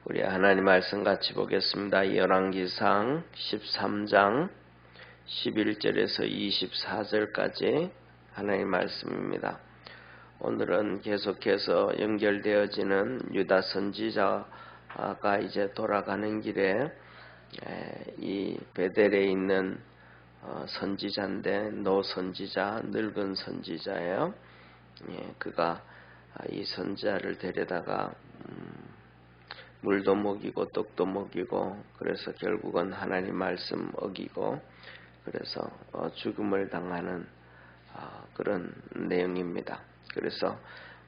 우리 하나님 말씀 같이 보겠습니다. 열왕기상 13장 11절에서 24절까지 하나님 말씀입니다. 오늘은 계속해서 연결되어지는 유다 선지자가 이제 돌아가는 길에 이 베델에 있는 선지자인데 노 선지자, 늙은 선지자예요. 그가 이 선지자를 데려다가 물도 먹이고 떡도 먹이고 그래서 결국은 하나님 말씀 어기고 그래서 죽음을 당하는 그런 내용입니다. 그래서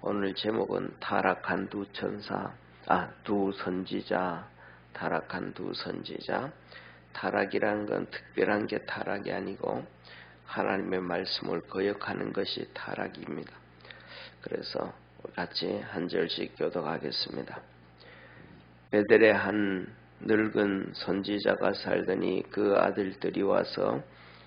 오늘 제목은 타락한 두 선지자, 타락한 두 선지자. 타락이라는 건 특별한 게 타락이 아니고 하나님의 말씀을 거역하는 것이 타락입니다. 그래서 같이 한 절씩 교독하겠습니다. 베델에 한 늙은 선지자가 살더니 그 아들들이 와서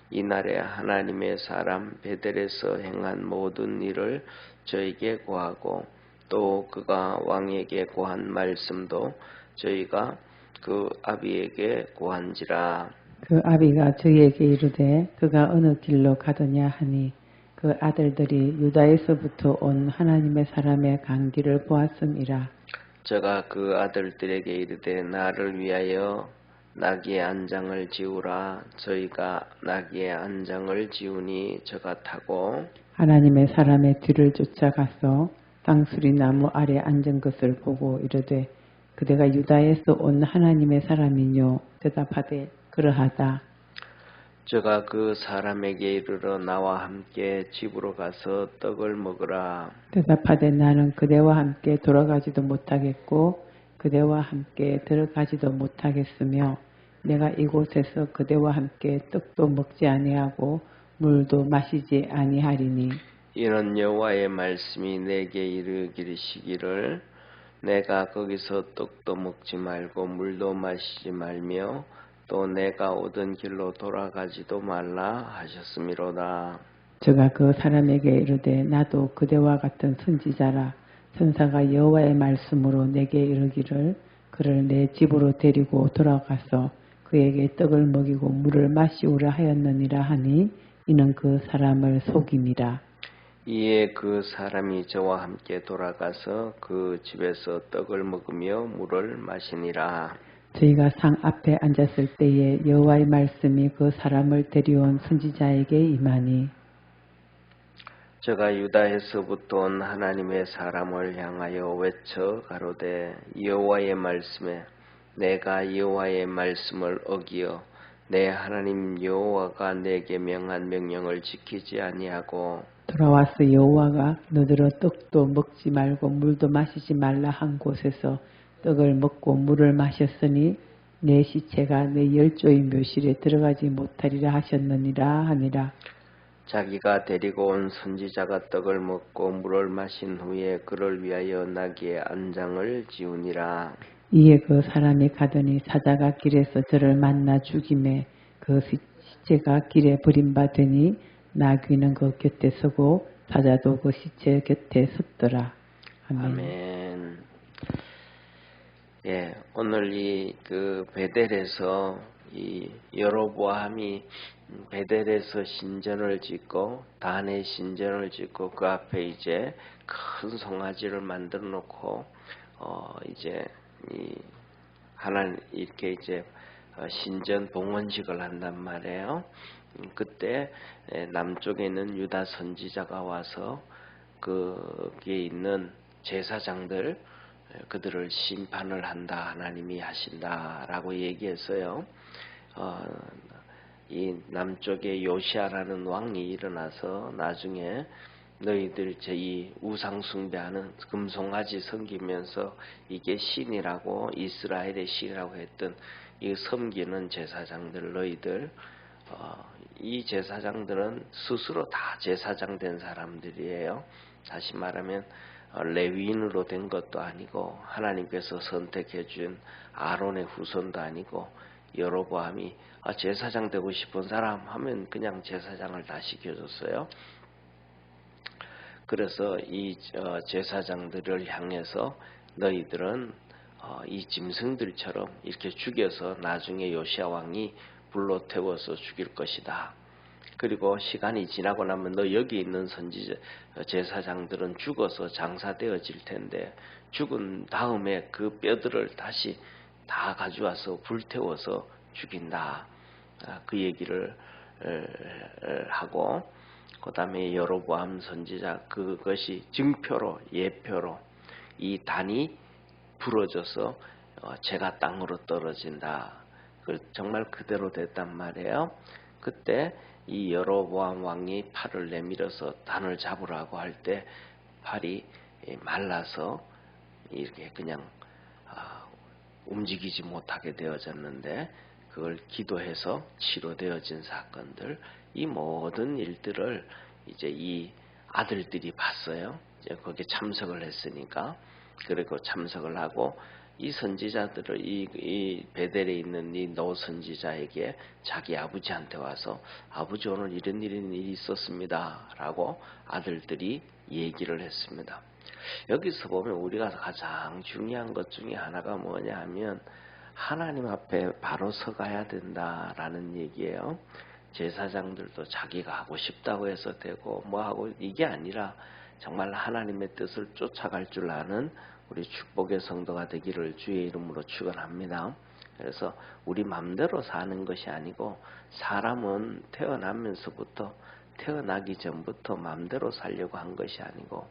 이날에 하나님의 사람 베델에서 행한 모든 일을 저에게 고하고 또 그가 왕에게 고한 말씀도 저희가 그 아비에게 고한지라. 그 아비가 저희에게 이르되 그가 어느 길로 가더냐 하니 그 아들들이 유다에서부터 온 하나님의 사람의 강기를 보았음이라. 저가 그 아들들에게 이르되 나를 위하여 나귀의 안장을 지우라. 저희가 나귀의 안장을 지우니 저가 타고 하나님의 사람의 뒤를 쫓아가서 당수리 나무 아래 앉은 것을 보고 이르되 그대가 유다에서 온 하나님의 사람이뇨. 대답하되 그러하다. 저가 그 사람에게 이르러 나와 함께 집으로 가서 떡을 먹으라. 대답하되 나는 그대와 함께 돌아가지도 못하겠고 그대와 함께 들어가지도 못하겠으며 내가 이곳에서 그대와 함께 떡도 먹지 아니하고 물도 마시지 아니하리니. 이는 여호와의 말씀이 내게 이르시기를 내가 거기서 떡도 먹지 말고 물도 마시지 말며 또 내가 오던 길로 돌아가지도 말라 하셨음이로다. 저가 그 사람에게 이르되 나도 그대와 같은 선지자라. 천사가 여호와의 말씀으로 내게 이르기를 그를 내 집으로 데리고 돌아가서 그에게 떡을 먹이고 물을 마시우라 하였느니라 하니 이는 그 사람을 속임이라. 이에 그 사람이 저와 함께 돌아가서 그 집에서 떡을 먹으며 물을 마시니라. 저희가 상 앞에 앉았을 때에 여호와의 말씀이 그 사람을 데려온 선지자에게 임하니 저가 유다에서부터 온 하나님의 사람을 향하여 외쳐 가로되 여호와의 말씀에 내가 여호와의 말씀을 어기어 내 하나님 여호와가 내게 명한 명령을 지키지 아니하고 돌아와서 여호와가 너더러 떡도 먹지 말고 물도 마시지 말라 한 곳에서 떡을 먹고 물을 마셨으니 내 시체가 내 열조의 묘실에 들어가지 못하리라 하셨느니라 하니라. 자기가 데리고 온 선지자가 떡을 먹고 물을 마신 후에 그를 위하여 나귀의 안장을 지우니라. 이에 그 사람이 가더니 사자가 길에서 저를 만나 죽임에 그 시체가 길에 버림받으니 나귀는 그 곁에 서고 사자도 그 시체 곁에 섰더라. 아멘. 아멘. 예, 오늘 그 베델에서 이 여로보암이 베델에서 신전을 짓고 단에 신전을 짓고 그 앞에 이제 큰 송아지를 만들어 놓고 이제 이 하나님 이렇게 이제 신전 봉헌식을 한단 말이에요. 그때 남쪽에 있는 유다 선지자가 와서 거기에 있는 제사장들 그들을 심판을 한다. 하나님이 하신다라고 얘기했어요. 이 남쪽에 요시아라는 왕이 일어나서 나중에 너희들 이 우상 숭배하는 금송아지 섬기면서 이게 신이라고 이스라엘의 신이라고 했던 이 섬기는 제사장들 너희들 이 제사장들은 스스로 다 제사장 된 사람들이에요. 다시 말하면 레위인으로 된 것도 아니고 하나님께서 선택해 준 아론의 후손도 아니고 여로보암이 제사장 되고 싶은 사람 하면 그냥 제사장을 다 시켜줬어요. 그래서 이 제사장들을 향해서 너희들은 이 짐승들처럼 이렇게 죽여서 나중에 요시야 왕이 불로 태워서 죽일 것이다. 그리고 시간이 지나고 나면 너 여기 있는 선지자 제사장들은 죽어서 장사되어질 텐데 죽은 다음에 그 뼈들을 다시 다 가져와서 불태워서 죽인다. 그 얘기를 하고 그 다음에 여로보암 선지자 그것이 증표로 예표로 이 단이 부러져서 재가 땅으로 떨어진다. 정말 그대로 됐단 말이에요. 그때 이 여로보암 왕이 팔을 내밀어서 단을 잡으라고 할 때 팔이 말라서 이렇게 그냥 움직이지 못하게 되어졌는데 그걸 기도해서 치료되어진 사건들, 이 모든 일들을 이제 이 아들들이 봤어요. 이제 거기에 참석을 했으니까. 그리고 참석을 하고 이 선지자들을 이 베델에 있는 이 노 선지자에게 자기 아버지한테 와서 아버지 오늘 이런 일이 있었습니다 라고 아들들이 얘기를 했습니다. 여기서 보면 우리가 가장 중요한 것 중에 하나가 뭐냐 하면 하나님 앞에 바로 서가야 된다라는 얘기예요. 제사장들도 자기가 하고 싶다고 해서 되고 뭐하고 이게 아니라 정말 하나님의 뜻을 쫓아갈 줄 아는 우리 축복의 성도가 되기를 주의 이름으로 축원합니다. 그래서 우리 맘대로 사는 것이 아니고 사람은 태어나면서부터 태어나기 전부터 맘대로 살려고 한 것이 아니고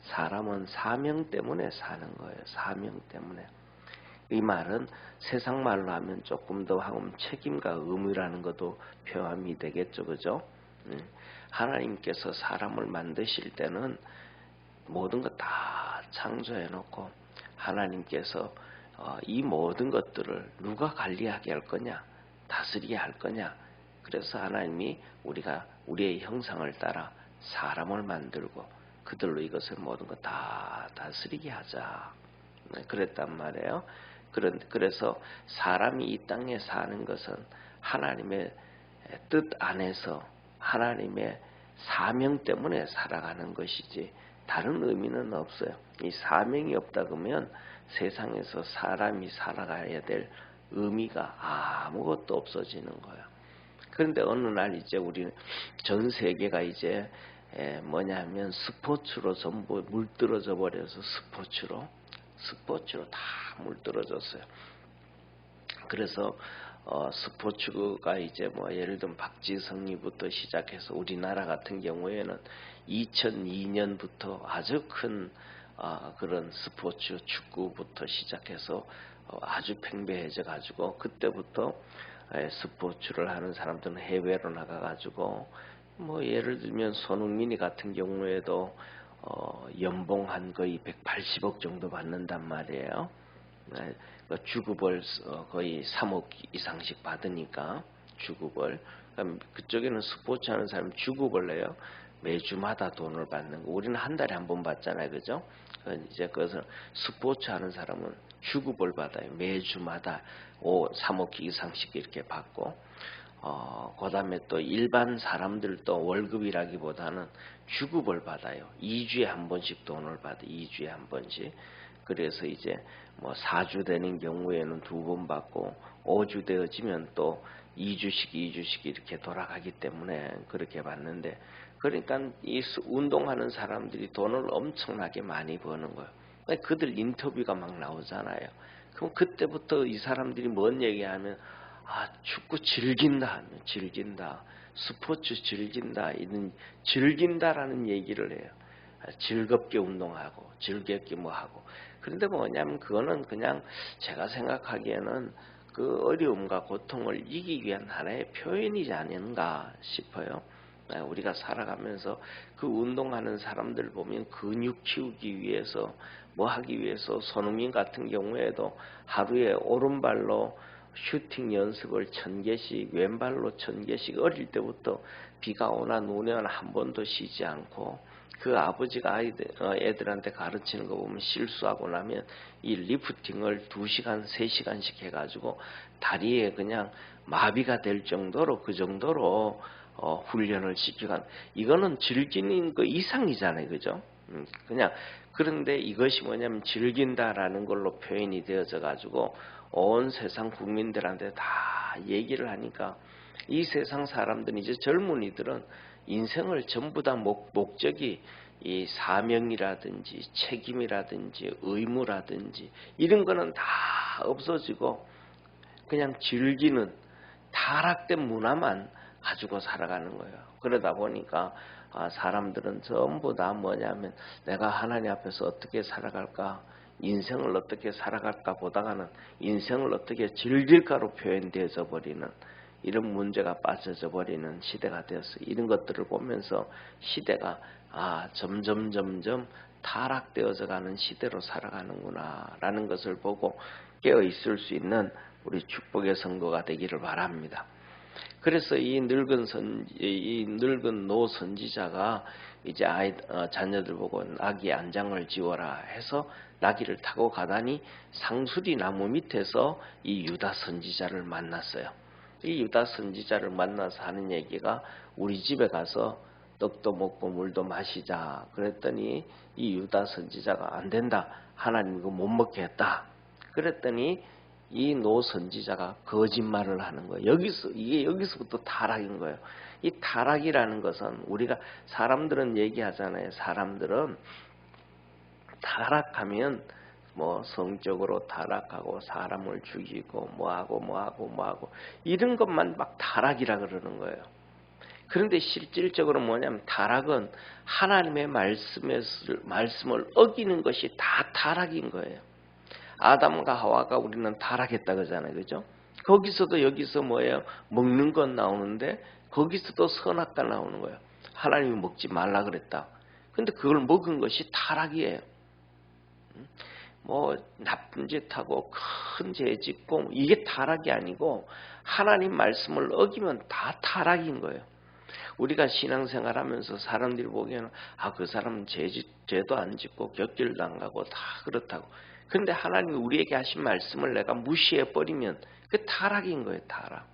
사람은 사명 때문에 사는 거예요. 사명 때문에. 이 말은 세상 말로 하면 조금 더 하면 책임과 의무라는 것도 표함이 되겠죠. 그죠? 하나님께서 사람을 만드실 때는 모든 것 다 창조해 놓고 하나님께서 이 모든 것들을 누가 관리하게 할 거냐, 다스리게 할 거냐. 그래서 하나님이 우리가 우리의 형상을 따라 사람을 만들고 그들로 이것을 모든 것 다 다스리게 하자. 그랬단 말이에요. 그래서 사람이 이 땅에 사는 것은 하나님의 뜻 안에서 하나님의 사명 때문에 살아가는 것이지 다른 의미는 없어요. 이 사명이 없다 그러면 세상에서 사람이 살아가야 될 의미가 아무것도 없어지는 거예요. 그런데 어느 날 이제 우리 전 세계가 이제 뭐냐면 스포츠로 전부 물들어져 버려서 스포츠로 다 물들어졌어요. 그래서 스포츠가 이제 뭐 예를 들면 박지성이부터 시작해서 우리나라 같은 경우에는 2002년부터 아주 큰 그런 스포츠 축구부터 시작해서 아주 팽배해져 가지고 그때부터 스포츠를 하는 사람들은 해외로 나가 가지고 뭐 예를 들면 손흥민이 같은 경우에도 연봉 한 거의 180억 정도 받는단 말이에요. 주급을 거의 3억 이상씩 받으니까 주급을. 그쪽에는 스포츠 하는 사람 주급을 내요. 매주마다 돈을 받는 거. 우리는 한 달에 한 번 받잖아요, 그죠? 이제 그것을 스포츠 하는 사람은 주급을 받아요. 매주마다 3억 이상씩 이렇게 받고. 그다음에 또 일반 사람들도 월급이라기보다는 주급을 받아요. 2주에 한 번씩 돈을 받아요. 2주에 한 번씩. 그래서 이제 뭐 4주 되는 경우에는 2번 받고 5주 되어지면 또 2주씩 이렇게 돌아가기 때문에 그렇게 받는데, 그러니까 이 운동하는 사람들이 돈을 엄청나게 많이 버는 거예요. 그들 인터뷰가 막 나오잖아요. 그럼 그때부터 이 사람들이 뭔 얘기하면 축구 즐긴다, 스포츠 즐긴다, 이런 즐긴다라는 얘기를 해요. 즐겁게 운동하고 즐겁게 뭐 하고. 그런데 뭐냐면 그거는 그냥 제가 생각하기에는 그 어려움과 고통을 이기기 위한 하나의 표현이지 않는가 싶어요. 우리가 살아가면서 그 운동하는 사람들 보면 근육 키우기 위해서 뭐 하기 위해서 손흥민 같은 경우에도 하루에 오른발로 슈팅 연습을 1000개씩, 왼발로 1000개씩 어릴 때부터 비가 오나 눈이 오나 한 번도 쉬지 않고, 그 아버지가 애들한테 가르치는 거 보면 실수하고 나면 이 리프팅을 2시간, 3시간씩 해가지고 다리에 그냥 마비가 될 정도로 그 정도로 훈련을 시키고, 이거는 즐기는 거 이상이잖아요, 그죠? 그냥 그런데 이것이 뭐냐면 즐긴다라는 걸로 표현이 되어져 가지고 온 세상 국민들한테 다 얘기를 하니까 이 세상 사람들은 이제 젊은이들은 인생을 전부 다 목적이 이 사명이라든지 책임이라든지 의무라든지 이런 거는 다 없어지고 그냥 즐기는 타락된 문화만 가지고 살아가는 거예요. 그러다 보니까 사람들은 전부 다 뭐냐면 내가 하나님 앞에서 어떻게 살아갈까, 인생을 어떻게 살아갈까 보다가는 인생을 어떻게 즐길까로 표현되어져 버리는 이런 문제가 빠져져 버리는 시대가 되었어요. 이런 것들을 보면서 시대가 점점 타락되어져 가는 시대로 살아가는구나 라는 것을 보고 깨어 있을 수 있는 우리 축복의 선거가 되기를 바랍니다. 그래서 이 늙은 노 선지자가 이제 자녀들 보고 나귀 안장을 지어라 해서 나귀를 타고 가다니 상수리 나무 밑에서 이 유다 선지자를 만났어요. 이 유다 선지자를 만나서 하는 얘기가 우리 집에 가서 떡도 먹고 물도 마시자 그랬더니 이 유다 선지자가 안 된다. 하나님 이거 못 먹게 했다. 그랬더니 이 노 선지자가 거짓말을 하는 거예요. 여기서부터 타락인 거예요. 이 타락이라는 것은 우리가 사람들은 얘기하잖아요. 사람들은 타락하면 뭐 성적으로 타락하고 사람을 죽이고 뭐하고 이런 것만 막 타락이라 그러는 거예요. 그런데 실질적으로 뭐냐면 타락은 하나님의 말씀을 어기는 것이 다 타락인 거예요. 아담과 하와가 우리는 타락했다 그러잖아요. 그죠? 거기서도 여기서 뭐예요? 먹는 건 나오는데 거기서도 선악과 나오는 거예요. 하나님이 먹지 말라 그랬다. 근데 그걸 먹은 것이 타락이에요. 뭐 나쁜 짓 하고 큰 죄 짓고 이게 타락이 아니고 하나님 말씀을 어기면 다 타락인 거예요. 우리가 신앙생활하면서 사람들이 보기에는 그 사람은 죄도 안 짓고 곁길도 안 가고 다 그렇다고. 그런데 하나님이 우리에게 하신 말씀을 내가 무시해버리면 그 타락인 거예요. 타락.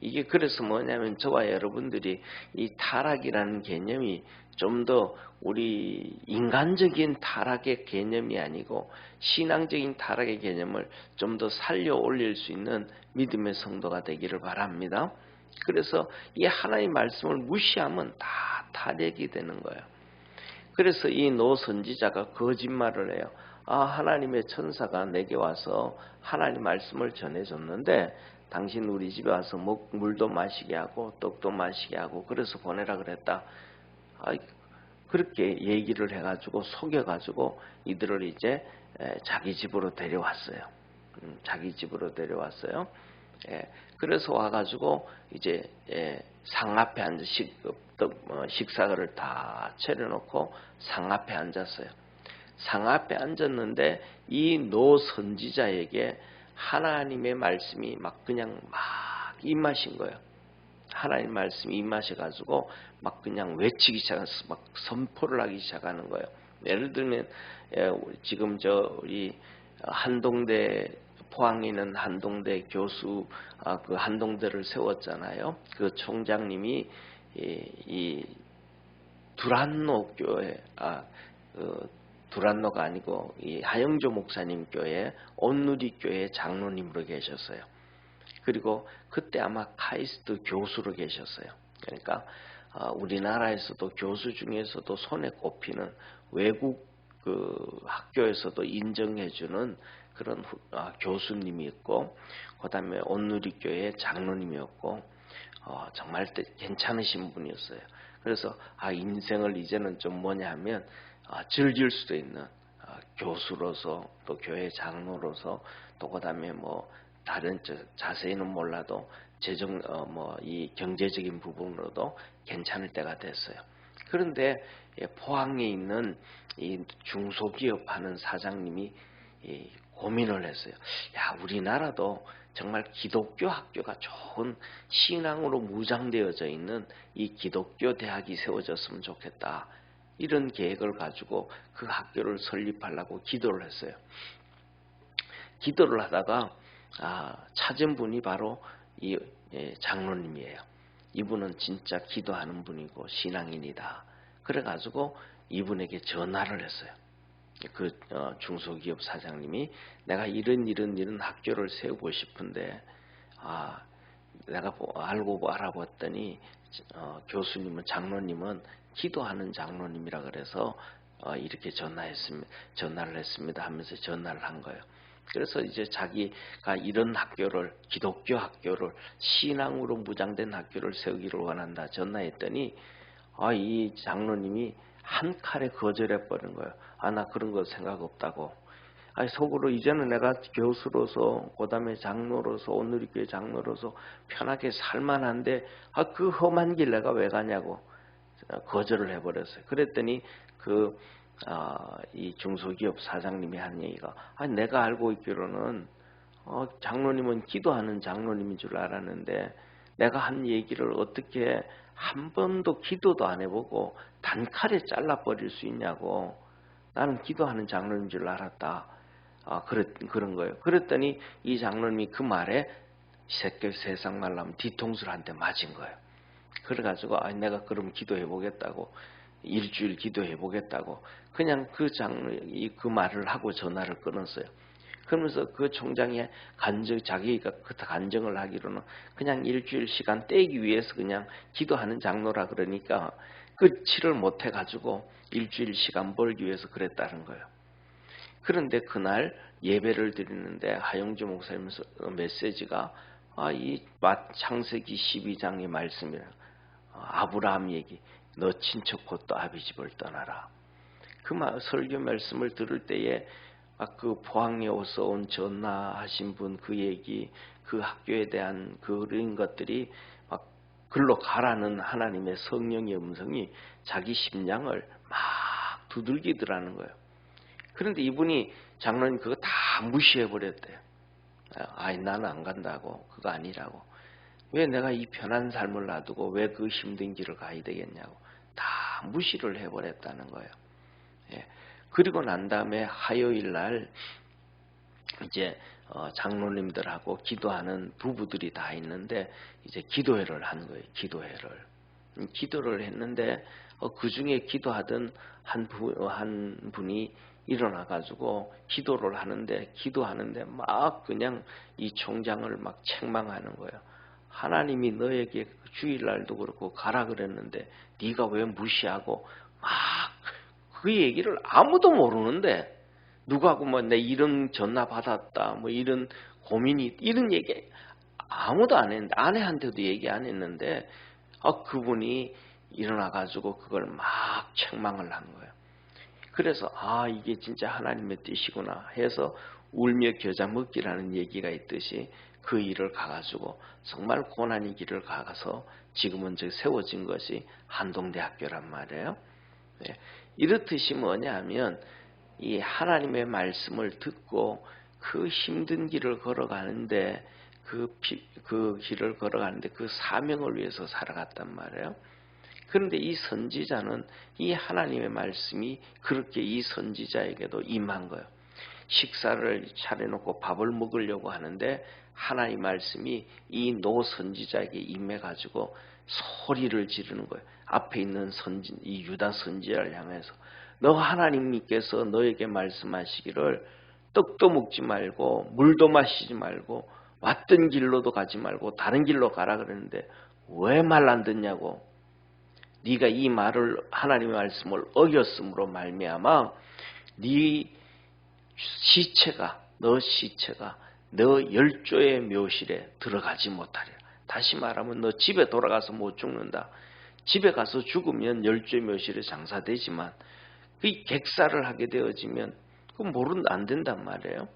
이게 그래서 뭐냐면 저와 여러분들이 이 타락이라는 개념이 좀 더 우리 인간적인 타락의 개념이 아니고 신앙적인 타락의 개념을 좀 더 살려 올릴 수 있는 믿음의 성도가 되기를 바랍니다. 그래서 이 하나님의 말씀을 무시하면 다 타락이 되는 거예요. 그래서 이 노 선지자가 거짓말을 해요. 하나님의 천사가 내게 와서 하나님 말씀을 전해줬는데 당신 우리 집에 와서 물도 마시게 하고 떡도 마시게 하고 그래서 보내라 그랬다. 그렇게 얘기를 해가지고 속여가지고 이들을 이제 자기 집으로 데려왔어요. 자기 집으로 데려왔어요. 그래서 와가지고 이제 상 앞에 앉아 식사를 다 차려놓고 상 앞에 앉았어요. 상 앞에 앉았는데 이 노 선지자에게 하나님의 말씀이 막 그냥 막 입마신 거예요. 하나님 말씀이 입마셔가지고 막 그냥 외치기 시작해서 막 선포를 하기 시작하는 거예요. 예를 들면 지금 우리 한동대 포항에 있는 한동대 교수 그 한동대를 세웠잖아요. 그 총장님이 이 두란노 교회 두란노가 아니고 이 하영조 목사님 교회 온누리 교회 장로님으로 계셨어요. 그리고 그때 아마 카이스트 교수로 계셨어요. 그러니까 우리나라에서도 교수 중에서도 손에 꼽히는 외국 그 학교에서도 인정해주는 그런 교수님이 있고, 그 다음에 온누리 교회 장로님이었고, 정말 괜찮으신 분이었어요. 그래서 인생을 이제는 좀 뭐냐 하면 즐길 수도 있는 교수로서 또 교회 장로로서 또 그다음에 뭐 다른 자세히는 몰라도 재정 이 경제적인 부분으로도 괜찮을 때가 됐어요. 그런데 포항에 있는 이 중소기업 하는 사장님이 고민을 했어요. 우리나라도 정말 기독교 학교가 좋은 신앙으로 무장되어져 있는 이 기독교 대학이 세워졌으면 좋겠다. 이런 계획을 가지고 그 학교를 설립하려고 기도를 했어요. 기도를 하다가 찾은 분이 바로 이 장로님이에요. 이분은 진짜 기도하는 분이고 신앙인이다. 그래가지고 이분에게 전화를 했어요. 그 중소기업 사장님이 내가 이런 학교를 세우고 싶은데 내가 알고 알아봤더니 교수님은 장로님은 기도하는 장로님이라 그래서 이렇게 전화를 했습니다 하면서 전화를 한 거예요. 그래서 이제 자기가 이런 학교를 기독교 학교를 신앙으로 무장된 학교를 세우기를 원한다 전화했더니 이 장로님이 한 칼에 거절해 버린 거예요. 나 그런 거 생각 없다고. 속으로 이제는 내가 교수로서 그다음에 장로로서 온누리교회 장로로서 편하게 살만한데 그 험한 길 내가 왜 가냐고 거절을 해버렸어요. 그랬더니 이 중소기업 사장님이 한 얘기가 내가 알고 있기로는 장로님은 기도하는 장로님인 줄 알았는데 내가 한 얘기를 어떻게 한 번도 기도도 안 해보고 단칼에 잘라버릴 수 있냐고. 나는 기도하는 장로님인 줄 알았다. 그런 거예요. 그랬더니 이 장로님이 그 말에 세상 말로 하면 뒤통수를 한 대 맞은 거예요. 그래가지고 내가 그럼 기도해보겠다고 일주일 기도해보겠다고 그냥 그 말을 하고 전화를 끊었어요. 그러면서 그 총장이 자기가 간증을 하기로는 그냥 일주일 시간 떼기 위해서 그냥 기도하는 장로라 그러니까 끝치를 못해가지고 일주일 시간 벌기 위해서 그랬다는 거예요. 그런데 그날 예배를 드리는데 하영주 목사님 메시지가 이 창세기 12장의 말씀이라 아브라함 얘기 너 친척 곧 또 아비 집을 떠나라. 그 설교 말씀을 들을 때에 그 포항에 오서 온 전하하신 분 그 얘기 그 학교에 대한 그런 것들이 막 글로 가라는 하나님의 성령의 음성이 자기 심장을 막 두들기더라는 거예요. 그런데 이분이 장로님 그거 다 무시해버렸대요. 나는 안 간다고. 그거 아니라고. 왜 내가 이 편한 삶을 놔두고 왜 그 힘든 길을 가야 되겠냐고. 다 무시를 해버렸다는 거예요. 예. 그리고 난 다음에 화요일 날 이제 장로님들하고 기도하는 부부들이 다 있는데 이제 기도회를 한 거예요. 기도를 했는데 그 중에 기도하던 한 분이 일어나가지고 기도하는데 막 그냥 이 총장을 막 책망하는 거예요. 하나님이 너에게 주일날도 그렇고 가라 그랬는데 네가 왜 무시하고 막 그 얘기를 아무도 모르는데 누가고 내 이런 전화 받았다 이런 고민이 이런 얘기 아무도 안 했는데 아내한테도 얘기 안 했는데 그분이 일어나가지고 그걸 막 책망을 한 거예요. 그래서 이게 진짜 하나님의 뜻이구나 해서 울며 겨자 먹기라는 얘기가 있듯이 그 일을 가가지고 정말 고난의 길을 가서 지금은 세워진 것이 한동대학교란 말이에요. 네. 이렇듯이 뭐냐면 이 하나님의 말씀을 듣고 그 힘든 길을 걸어가는데 그 길을 걸어가는데 그 사명을 위해서 살아갔단 말이에요. 그런데 이 선지자는 이 하나님의 말씀이 그렇게 이 선지자에게도 임한 거예요. 식사를 차려놓고 밥을 먹으려고 하는데 하나님의 말씀이 이 노 선지자에게 임해가지고 소리를 지르는 거예요. 앞에 있는 이 유다 선지자를 향해서 너 하나님께서 너에게 말씀하시기를 떡도 먹지 말고 물도 마시지 말고 왔던 길로도 가지 말고 다른 길로 가라 그랬는데 왜 말 안 듣냐고. 네가 이 말을 하나님의 말씀을 어겼으므로 말미암아 너 시체가 너 열조의 묘실에 들어가지 못하리라. 다시 말하면 너 집에 돌아가서 못 죽는다. 집에 가서 죽으면 열조의 묘실에 장사되지만 그 객사를 하게 되어지면 그건 안 된단 말이에요.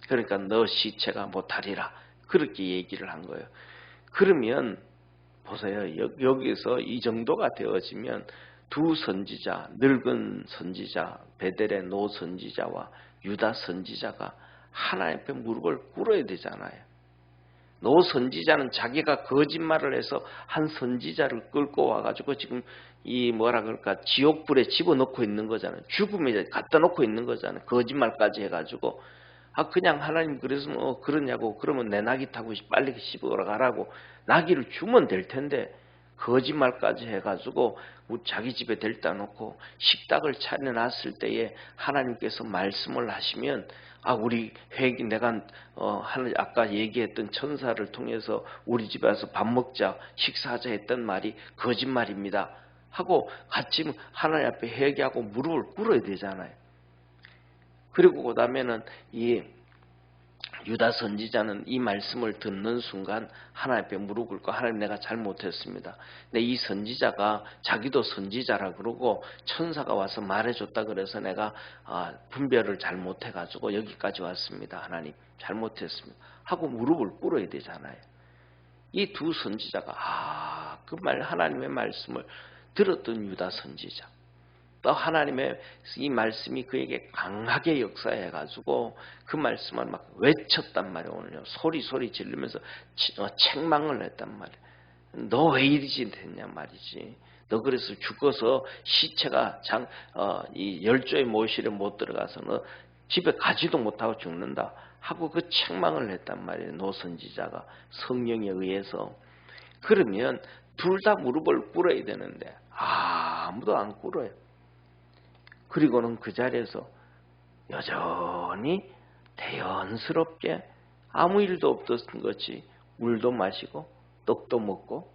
그러니까 너 시체가 못하리라. 그렇게 얘기를 한 거예요. 그러면 보세요. 여기서 이 정도가 되어지면 두 선지자, 늙은 선지자, 베델의 노 선지자와 유다 선지자가 하나님 앞에 무릎을 꿇어야 되잖아요. 노 선지자는 자기가 거짓말을 해서 한 선지자를 끌고 와가지고 지금 지옥불에 집어넣고 있는 거잖아요. 죽음에 갖다 놓고 있는 거잖아요. 거짓말까지 해가지고 그냥 하나님 그래서 그러냐고 그러면 내 나귀 타고 빨리 씹으러 가라고 나귀를 주면 될 텐데 거짓말까지 해가지고 자기 집에 데려다 놓고 식탁을 차려놨을 때에 하나님께서 말씀을 하시면 우리 회기 내가 아까 얘기했던 천사를 통해서 우리 집에 와서 밥 먹자 식사하자 했던 말이 거짓말입니다 하고 같이 하나님 앞에 회개하고 무릎을 꿇어야 되잖아요. 그리고 그 다음에는 이 유다 선지자는 이 말씀을 듣는 순간 하나님 앞에 무릎 꿇고 하나님 내가 잘못했습니다. 근데 이 선지자가 자기도 선지자라 그러고 천사가 와서 말해줬다 그래서 내가 분별을 잘못해가지고 여기까지 왔습니다. 하나님 잘못했습니다. 하고 무릎을 꿇어야 되잖아요. 이 두 선지자가 그 하나님의 말씀을 들었던 유다 선지자 또 하나님의 이 말씀이 그에게 강하게 역사해가지고 그 말씀을 막 외쳤단 말이에요. 오늘요. 소리 지르면서 책망을 했단 말이에요. 너 왜 이러지 됐냐 말이지. 너 그래서 죽어서 시체가 이 열조의 모실에 못 들어가서 너 집에 가지도 못하고 죽는다 하고 그 책망을 했단 말이에요. 노선지자가 성령에 의해서. 그러면 둘 다 무릎을 꿇어야 되는데 아무도 안 꿇어요. 그리고는 그 자리에서 여전히 대연스럽게 아무 일도 없었던 것이 물도 마시고 떡도 먹고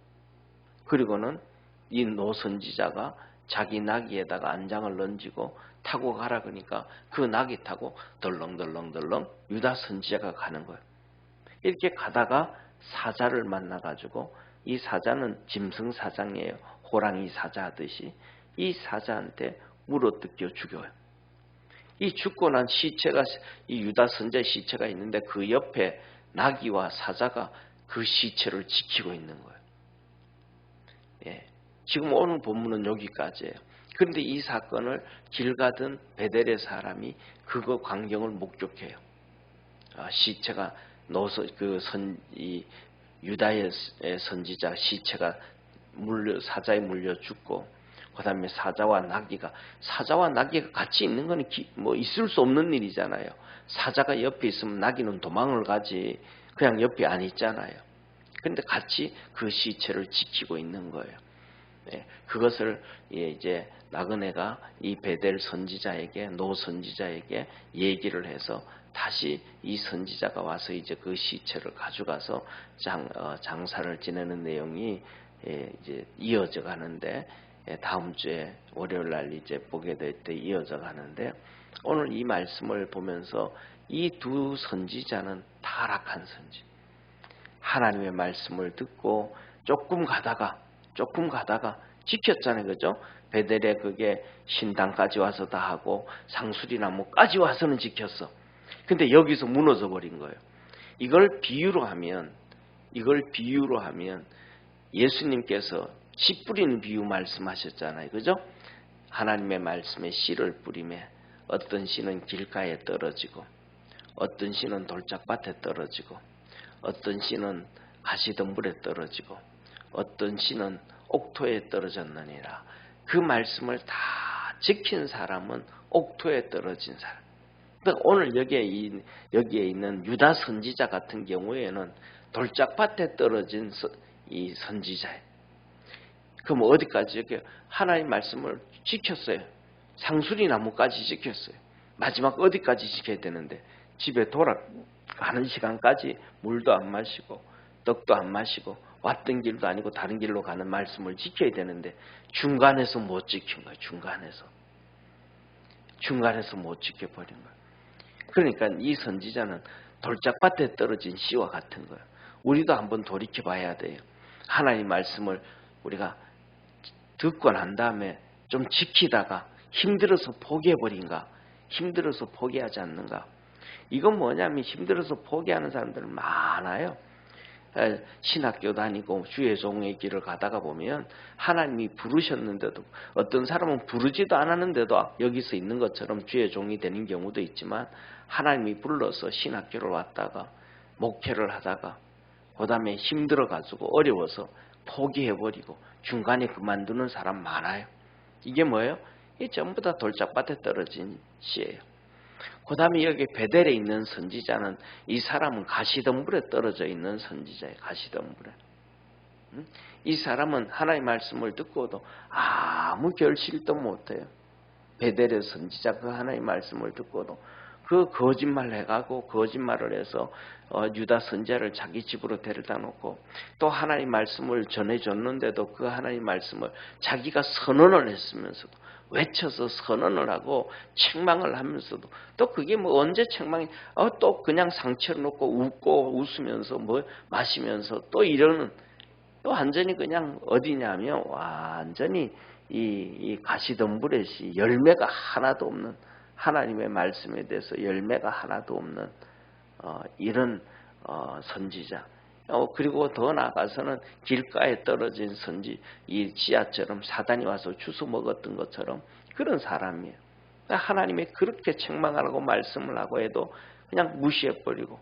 그리고는 이 노선지자가 자기 나귀에다가 안장을 던지고 타고 가라 그러니까 그 나귀 타고 덜렁덜렁 유다 선지자가 가는 거예요. 이렇게 가다가 사자를 만나가지고 이 사자는 짐승사장이에요. 호랑이 사자 하듯이 이 사자한테 물어뜯겨 죽여요. 이 죽고 난 시체가 이 유다 선지자의 시체가 있는데 그 옆에 나귀와 사자가 그 시체를 지키고 있는 거예요. 예. 지금 오늘 본문은 여기까지예요. 그런데 이 사건을 길 가던 베델의 사람이 그거 광경을 목격해요. 시체가 이 유다의 선지자 시체가 사자에 물려 죽고 그 다음에 사자와 나귀가 같이 있는 건 있을 수 없는 일이잖아요. 사자가 옆에 있으면 나귀는 도망을 가지 그냥 옆에 안 있잖아요. 그런데 같이 그 시체를 지키고 있는 거예요. 네, 그것을 이제 나그네가 이 베델 선지자에게 노 선지자에게 얘기를 해서 다시 이 선지자가 와서 이제 그 시체를 가져가서 장사를 지내는 내용이 이제 이어져 가는데 다음 주에 월요일 날 이제 보게 될 때 이어져 가는데 오늘 이 말씀을 보면서 이 두 선지자는 타락한 선지. 하나님의 말씀을 듣고 조금 가다가 지켰잖아요. 그죠? 베델에 그게 신당까지 와서 다 하고 상수리나무까지 와서는 지켰어. 근데 여기서 무너져 버린 거예요. 이걸 비유로 하면 예수님께서 씨 뿌리는 비유 말씀하셨잖아요. 그죠? 하나님의 말씀에 씨를 뿌리매 어떤 씨는 길가에 떨어지고 어떤 씨는 돌짝밭에 떨어지고 어떤 씨는 가시덤불에 떨어지고 어떤 씨는 옥토에 떨어졌느니라. 그 말씀을 다 지킨 사람은 옥토에 떨어진 사람. 그러니까 오늘 여기에 있는 유다 선지자 같은 경우에는 돌짝밭에 떨어진 이 선지자예요. 그럼 어디까지 이렇게 하나님 말씀을 지켰어요. 상수리 나무까지 지켰어요. 마지막 어디까지 지켜야 되는데 집에 돌아가는 시간까지 물도 안 마시고 떡도 안 마시고 왔던 길도 아니고 다른 길로 가는 말씀을 지켜야 되는데 중간에서 못 지킨 거예요. 중간에서 못 지켜버린 거예요. 그러니까 이 선지자는 돌짝밭에 떨어진 씨와 같은 거예요. 우리도 한번 돌이켜 봐야 돼요. 하나님 말씀을 우리가 듣고 난 다음에 좀 지키다가 힘들어서 포기해버린가? 힘들어서 포기하지 않는가? 이건 뭐냐면 힘들어서 포기하는 사람들 많아요. 신학교 다니고 주의 종의 길을 가다가 보면 하나님이 부르셨는데도 어떤 사람은 부르지도 않았는데도 여기서 있는 것처럼 주의 종이 되는 경우도 있지만 하나님이 불러서 신학교를 왔다가 목회를 하다가 그 다음에 힘들어가지고 어려워서 포기해버리고 중간에 그만두는 사람 많아요. 이게 뭐예요? 이게 전부 다 돌짝밭에 떨어진 씨예요. 그 다음에 여기 베델에 있는 선지자는 이 사람은 가시덤불에 떨어져 있는 선지자예요. 가시덤불에. 이 사람은 하나님의 말씀을 듣고도 아무 결실도 못해요. 베델의 선지자 그 하나님의 말씀을 듣고도 그 거짓말 해가고 거짓말을 해서 유다 선지자를 자기 집으로 데려다 놓고 또 하나님 말씀을 전해줬는데도 그 하나님 말씀을 자기가 선언을 했으면서도 외쳐서 선언을 하고 책망을 하면서도 또 그게 뭐 언제 책망이 또 그냥 상처를 놓고 웃고 웃으면서 뭐 마시면서 또 이러는 또 완전히 그냥 어디냐면 완전히 이 가시덤불에시 열매가 하나도 없는 하나님의 말씀에 대해서 열매가 하나도 없는 이런 선지자. 그리고 더 나아가서는 길가에 떨어진 선지 이 지하처럼 사단이 와서 주워 먹었던 것처럼 그런 사람이에요. 하나님이 그렇게 책망하라고 말씀을 하고 해도 그냥 무시해버리고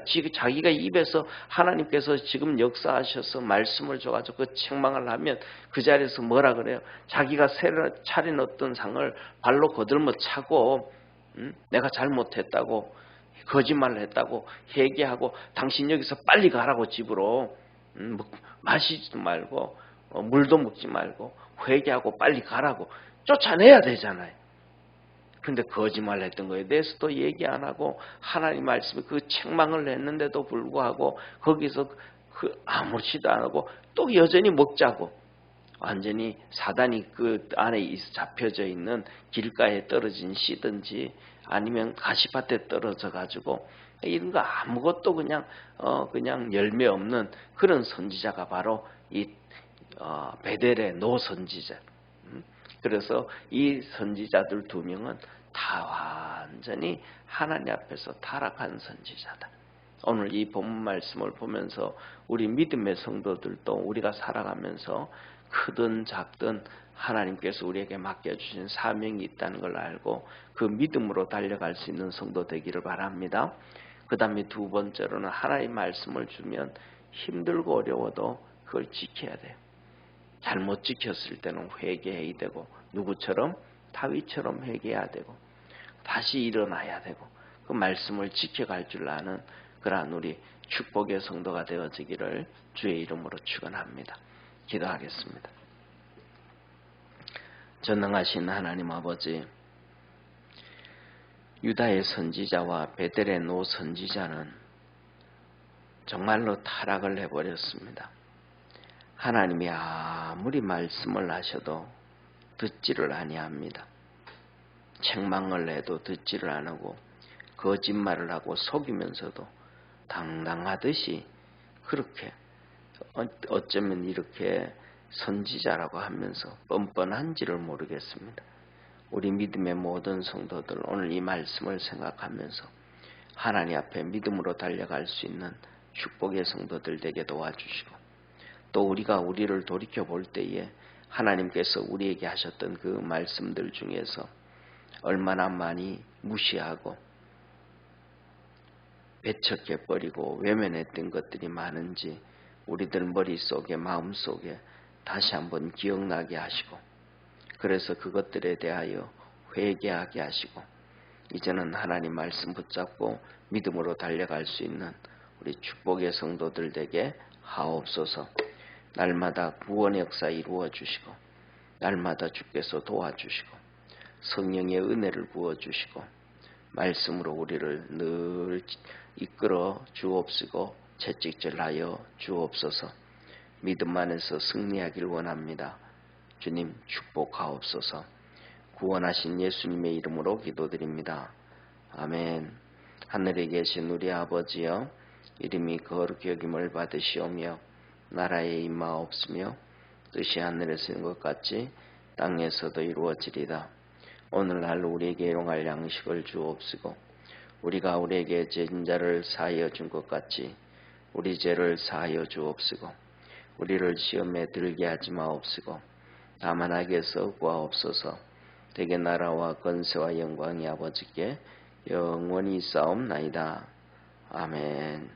지금 자기가 입에서 하나님께서 지금 역사하셔서 말씀을 줘가지고 그 책망을 하면 그 자리에서 뭐라 그래요? 자기가 차려놓던 상을 발로 거들며 차고 내가 잘못했다고 거짓말을 했다고 회개하고 당신 여기서 빨리 가라고 집으로 마시지도 말고 물도 먹지 말고 회개하고 빨리 가라고 쫓아내야 되잖아요. 근데 거짓말 했던 거에 대해서도 얘기 안 하고 하나님 말씀에 그 책망을 했는데도 불구하고 거기서 아무렇지도 안 하고 또 여전히 먹자고 완전히 사단이 그 안에 잡혀져 있는 길가에 떨어진 씨든지 아니면 가시밭에 떨어져 가지고 이런 거 아무것도 그냥 열매 없는 그런 선지자가 바로 이 베델의 노 선지자. 그래서 이 선지자들 두 명은 다 완전히 하나님 앞에서 타락한 선지자다. 오늘 이 본문 말씀을 보면서 우리 믿음의 성도들도 우리가 살아가면서 크든 작든 하나님께서 우리에게 맡겨주신 사명이 있다는 걸 알고 그 믿음으로 달려갈 수 있는 성도 되기를 바랍니다. 그 다음에 두 번째로는 하나님 말씀을 주면 힘들고 어려워도 그걸 지켜야 돼요. 잘못 지켰을 때는 회개해야 되고 누구처럼? 다윗처럼 회개해야 되고 다시 일어나야 되고 그 말씀을 지켜갈 줄 아는 그러한 우리 축복의 성도가 되어지기를 주의 이름으로 축원합니다. 기도하겠습니다. 전능하신 하나님 아버지, 유다의 선지자와 베델의 노 선지자는 정말로 타락을 해버렸습니다. 하나님이 아무리 말씀을 하셔도 듣지를 아니합니다. 책망을 해도 듣지를 안 하고 거짓말을 하고 속이면서도 당당하듯이 그렇게 어쩌면 이렇게 선지자라고 하면서 뻔뻔한지를 모르겠습니다. 우리 믿음의 모든 성도들 오늘 이 말씀을 생각하면서 하나님 앞에 믿음으로 달려갈 수 있는 축복의 성도들 되게 도와주시고 또 우리가 우리를 돌이켜볼 때에 하나님께서 우리에게 하셨던 그 말씀들 중에서 얼마나 많이 무시하고 배척해버리고 외면했던 것들이 많은지 우리들 머릿속에 마음속에 다시 한번 기억나게 하시고 그래서 그것들에 대하여 회개하게 하시고 이제는 하나님 말씀 붙잡고 믿음으로 달려갈 수 있는 우리 축복의 성도들 되게 하옵소서. 날마다 구원의 역사 이루어 주시고 날마다 주께서 도와주시고 성령의 은혜를 부어주시고 말씀으로 우리를 늘 이끌어 주옵시고 채찍질하여 주옵소서. 믿음 안에서 승리하길 원합니다. 주님 축복하옵소서. 구원하신 예수님의 이름으로 기도드립니다. 아멘. 하늘에 계신 우리 아버지여, 이름이 거룩히 여김을 받으시오며 나라에 임하옵시며 뜻이 하늘에서 있는 것 같이 땅에서도 이루어지리다. 오늘날 우리에게 일용할 양식을 주옵시고 우리가 우리에게 죄진 자를 사하여 준 것 같이 우리 죄를 사하여 주옵시고 우리를 시험에 들게 하지 마옵시고 다만 악에서 구하옵소서. 대개 나라와 권세와 영광이 아버지께 영원히 있사옵나이다. 아멘.